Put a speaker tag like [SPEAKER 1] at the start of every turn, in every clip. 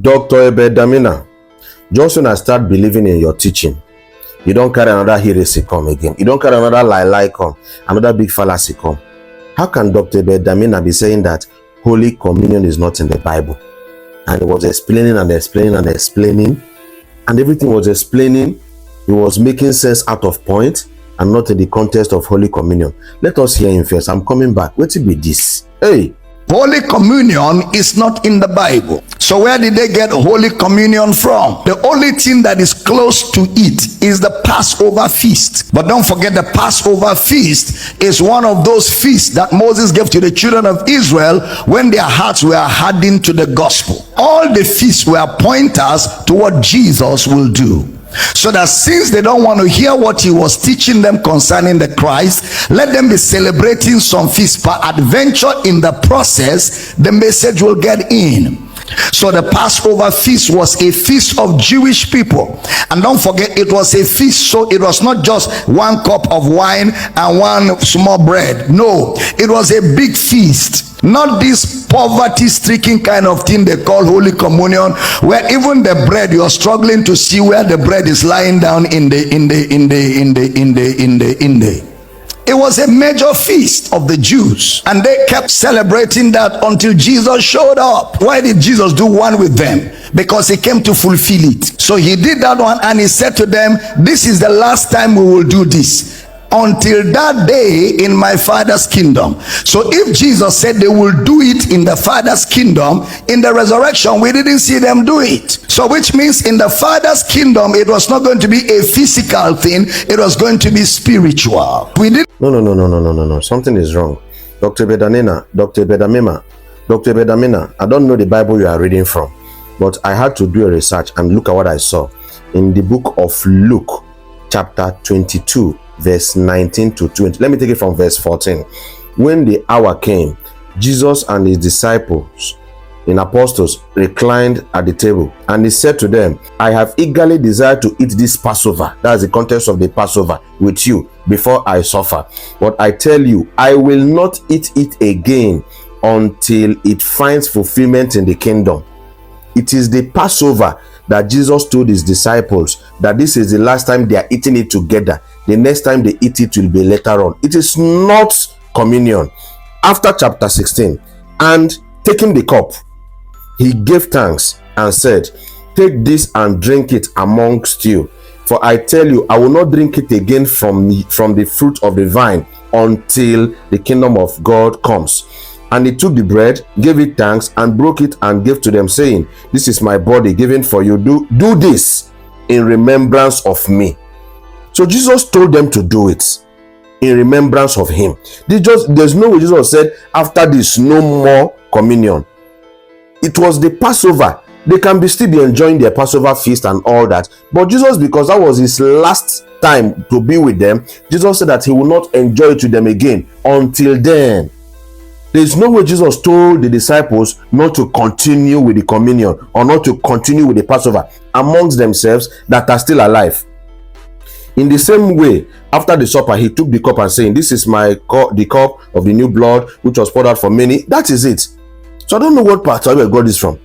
[SPEAKER 1] Dr. Abel Damina, just when I start believing in your teaching, you don't carry another heresy come again. You don't carry another lie come, another big fallacy come. How can Dr. Abel Damina be saying that Holy Communion is not in the Bible? And he was explaining and explaining and explaining, and everything was explaining. He was making sense out of point and not in the context of Holy Communion. Let us hear him first. I'm coming back. What be this? Hey!
[SPEAKER 2] Holy Communion is not in the Bible. So where did they get Holy Communion from? The only thing that is close to it is the Passover feast. But don't forget, the Passover feast is one of those feasts that Moses gave to the children of Israel when their hearts were hardened to the gospel. All the feasts were pointers to what Jesus will do. So that since they don't want to hear what he was teaching them concerning the Christ, let them be celebrating some feast per adventure. In the process, the message will get in. So the Passover feast was a feast of Jewish people, and don't forget, it was a feast, so it was not just one cup of wine and one small bread. No, it was a big feast. Not this poverty-stricken kind of thing they call Holy Communion, where even the bread, you're struggling to see where the bread is lying down in the. It was a major feast of the Jews, and they kept celebrating that until Jesus showed up. Why did Jesus do one with them? Because he came to fulfill it. So he did that one, and he said to them, this is the last time we will do this, until that day in my Father's kingdom. So if Jesus said they will do it in the Father's kingdom, in the resurrection we didn't see them do it. So which means in the Father's kingdom it was not going to be a physical thing, it was going to be spiritual. We did
[SPEAKER 1] No. Something is wrong. Dr. Bedamina, I don't know the Bible you are reading from, but I had to do a research and look at what I saw in the book of Luke, chapter 22, verse 19 to 20. Let me take it from verse 14. When the hour came, Jesus and his disciples and apostles reclined at the table, and he said to them, I have eagerly desired to eat this Passover, that's the context of the Passover, with you before I suffer. But I tell you, I will not eat it again until it finds fulfillment in the kingdom. It is the Passover that Jesus told his disciples that this is the last time they are eating it together. The next time they eat it will be later on. It is not communion. After chapter 16, and taking the cup, he gave thanks and said, take this and drink it amongst you. For I tell you, I will not drink it again from the fruit of the vine until the kingdom of God comes. And he took the bread, gave it thanks, and broke it and gave to them, saying, this is my body given for you. Do this in remembrance of me. So Jesus told them to do it in remembrance of him. There's no way Jesus said, after this, no more communion. It was the Passover. They can still be enjoying their Passover feast and all that. But Jesus, because that was his last time to be with them, Jesus said that he will not enjoy it with them again until then. There's no way Jesus told the disciples not to continue with the communion or not to continue with the Passover amongst themselves that are still alive. In the same way, after the supper, he took the cup and saying, this is the cup of the new blood which was poured out for many. That is it. So I don't know what part where God is from.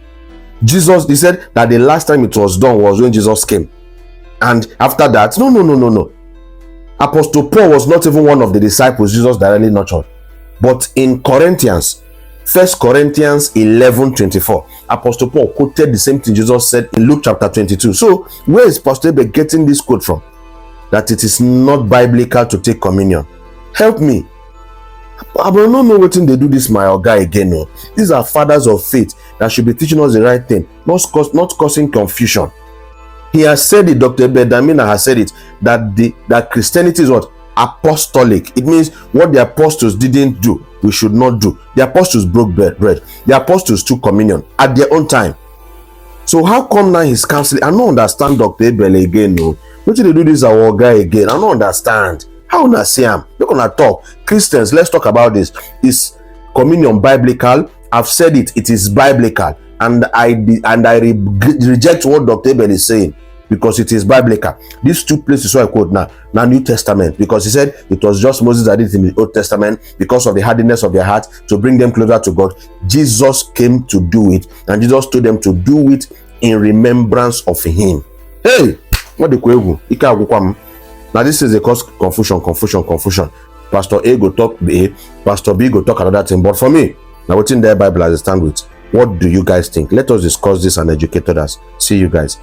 [SPEAKER 1] Jesus, he said that the last time it was done was when Jesus came. And after that, no. Apostle Paul was not even one of the disciples Jesus directly nurtured. But in Corinthians, 1 Corinthians 11:24, Apostle Paul quoted the same thing Jesus said in Luke chapter 22. So where is Pastor Abel getting this quote from? That it is not biblical to take communion. Help me. I don't know what they do this my guy again. No. These are fathers of faith that should be teaching us the right thing, not causing confusion. He has said it, Dr. Abel Damina has said it, that Christianity is what? Apostolic. It means what the apostles didn't do, we should not do. The apostles broke bread. The apostles took communion at their own time. So how come now he's canceling? I don't understand Dr. Abel again. No. What did they do this our guy again? I don't understand. How na see him? We're gonna talk. Christians, let's talk about this. Is communion biblical? I've said it. It is biblical, and I reject what Dr. Abel is saying because it is biblical. These two places where I quote now New Testament, because he said it was just Moses that did it in the Old Testament because of the hardness of their heart to bring them closer to God. Jesus came to do it, and Jesus told them to do it in remembrance of him. Hey, what the kwegu? Ika agwukwam. Now this is a cause confusion. Pastor A go talk A, Pastor B go talk another thing. But for me, now what's in the Bible as I stand with, what do you guys think? Let us discuss this and educate others. See you guys.